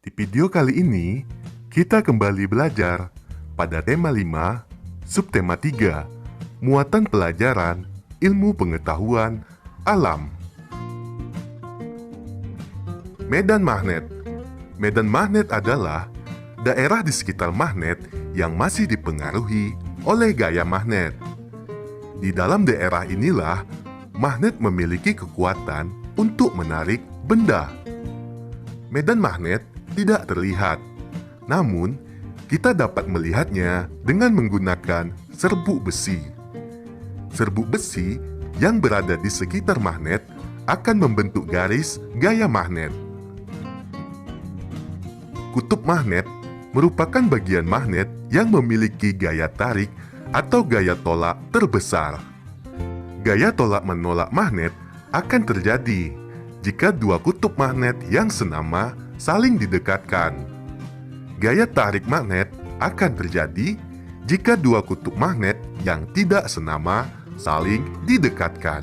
Di video kali ini, kita kembali belajar pada tema 5, subtema 3, muatan pelajaran ilmu pengetahuan alam. Medan magnet. Medan magnet adalah daerah di sekitar magnet yang masih dipengaruhi oleh gaya magnet. Di dalam daerah inilah, magnet memiliki kekuatan untuk menarik benda. Medan magnet tidak terlihat, namun kita dapat melihatnya dengan menggunakan serbuk besi. Serbuk besi yang berada di sekitar magnet akan membentuk garis gaya magnet. Kutub magnet merupakan bagian magnet yang memiliki gaya tarik atau gaya tolak terbesar. Gaya tolak menolak magnet akan terjadi jika dua kutub magnet yang senama saling didekatkan. Gaya tarik magnet akan terjadi jika dua kutub magnet yang tidak senama saling didekatkan.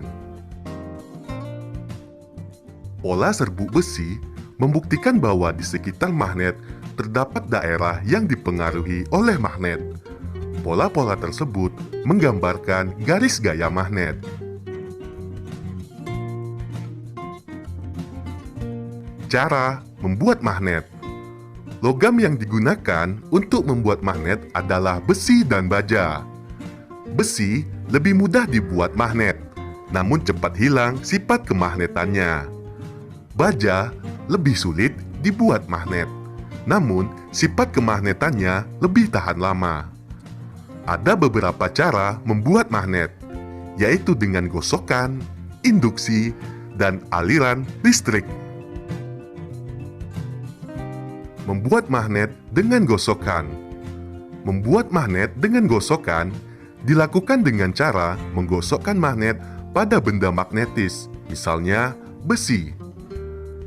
Pola serbuk besi membuktikan bahwa di sekitar magnet terdapat daerah yang dipengaruhi oleh magnet. Pola-pola tersebut menggambarkan garis gaya magnet. Cara membuat magnet. Logam yang digunakan untuk membuat magnet adalah besi dan baja. Besi lebih mudah dibuat magnet, namun cepat hilang sifat kemagnetannya. Baja lebih sulit dibuat magnet, namun sifat kemagnetannya lebih tahan lama. Ada beberapa cara membuat magnet, yaitu dengan gosokan, induksi, dan aliran listrik. Membuat magnet dengan gosokan. Membuat magnet dengan gosokan dilakukan dengan cara menggosokkan magnet pada benda magnetis, misalnya besi.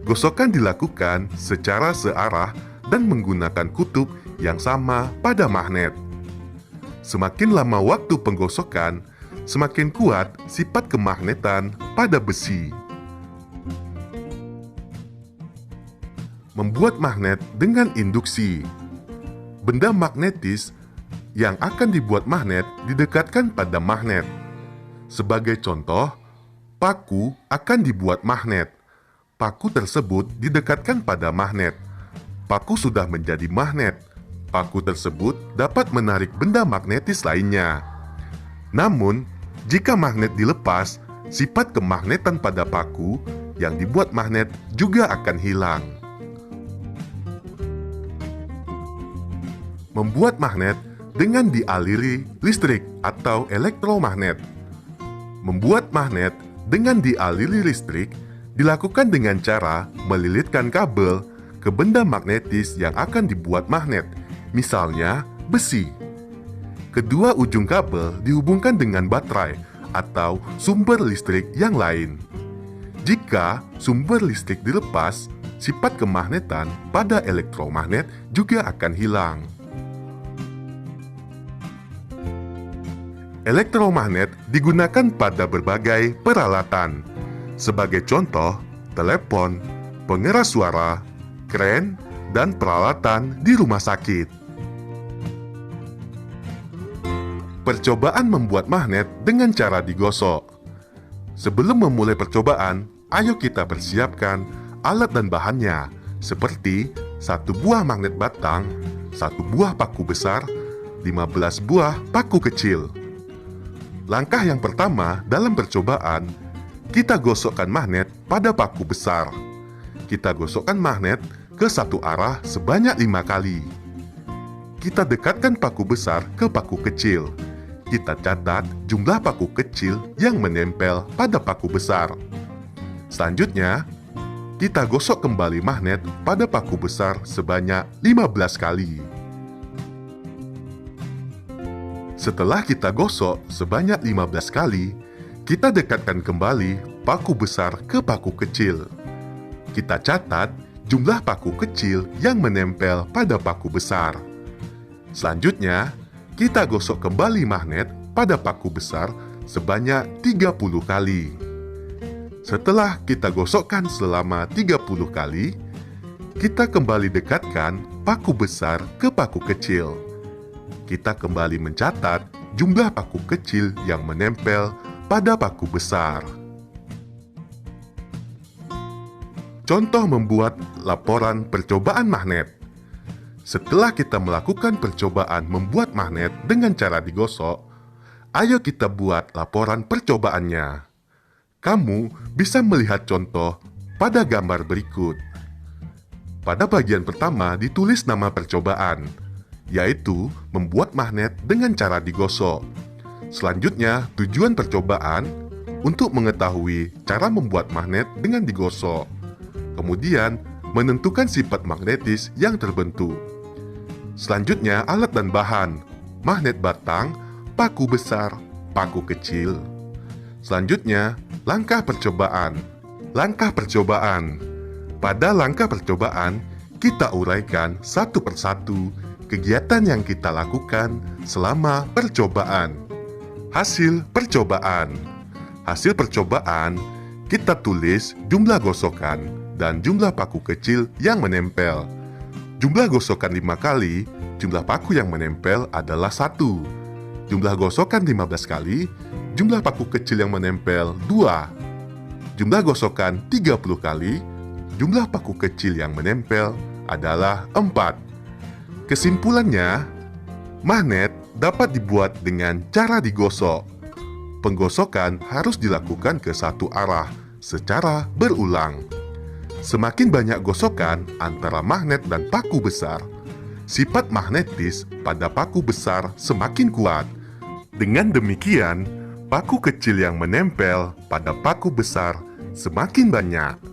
Gosokan dilakukan secara searah dan menggunakan kutub yang sama pada magnet. Semakin lama waktu penggosokan, semakin kuat sifat kemagnetan pada besi. Membuat magnet dengan induksi. Benda magnetis yang akan dibuat magnet didekatkan pada magnet. Sebagai contoh, paku akan dibuat magnet. Paku tersebut didekatkan pada magnet. Paku sudah menjadi magnet. Paku tersebut dapat menarik benda magnetis lainnya. Namun, jika magnet dilepas, sifat kemagnetan pada paku yang dibuat magnet juga akan hilang. Membuat magnet dengan dialiri listrik atau elektromagnet. Membuat magnet dengan dialiri listrik dilakukan dengan cara melilitkan kabel ke benda magnetis yang akan dibuat magnet, misalnya besi. Kedua ujung kabel dihubungkan dengan baterai atau sumber listrik yang lain. Jika sumber listrik dilepas, sifat kemagnetan pada elektromagnet juga akan hilang. Elektromagnet digunakan pada berbagai peralatan. Sebagai contoh, telepon, pengeras suara, kren, dan peralatan di rumah sakit. Percobaan membuat magnet dengan cara digosok. Sebelum memulai percobaan, ayo kita persiapkan alat dan bahannya, seperti 1 buah magnet batang, 1 buah paku besar, 15 buah paku kecil. Langkah yang pertama dalam percobaan, kita gosokkan magnet pada paku besar. Kita gosokkan magnet ke satu arah sebanyak 5 kali. Kita dekatkan paku besar ke paku kecil. Kita catat jumlah paku kecil yang menempel pada paku besar. Selanjutnya, kita gosok kembali magnet pada paku besar sebanyak 15 kali. Setelah kita gosok sebanyak 15 kali, kita dekatkan kembali paku besar ke paku kecil. Kita catat jumlah paku kecil yang menempel pada paku besar. Selanjutnya, kita gosok kembali magnet pada paku besar sebanyak 30 kali. Setelah kita gosokkan selama 30 kali, kita kembali dekatkan paku besar ke paku kecil. Kita kembali mencatat jumlah paku kecil yang menempel pada paku besar. Contoh membuat laporan percobaan magnet. Setelah kita melakukan percobaan membuat magnet dengan cara digosok, ayo kita buat laporan percobaannya. Kamu bisa melihat contoh pada gambar berikut. Pada bagian pertama ditulis nama percobaan, yaitu membuat magnet dengan cara digosok. Selanjutnya, tujuan percobaan untuk mengetahui cara membuat magnet dengan digosok. Kemudian, menentukan sifat magnetis yang terbentuk. Selanjutnya, alat dan bahan, magnet batang, paku besar, paku kecil. Selanjutnya, langkah percobaan. Langkah percobaan. Pada langkah percobaan, kita uraikan satu persatu kegiatan yang kita lakukan selama percobaan. Hasil percobaan. Hasil percobaan, kita tulis jumlah gosokan dan jumlah paku kecil yang menempel. Jumlah gosokan 5 kali, jumlah paku yang menempel adalah 1. Jumlah gosokan 15 kali, jumlah paku kecil yang menempel 2. Jumlah gosokan 30 kali, jumlah paku kecil yang menempel adalah 4. Kesimpulannya, magnet dapat dibuat dengan cara digosok. Penggosokan harus dilakukan ke satu arah secara berulang. Semakin banyak gosokan antara magnet dan paku besar, sifat magnetis pada paku besar semakin kuat. Dengan demikian, paku kecil yang menempel pada paku besar semakin banyak.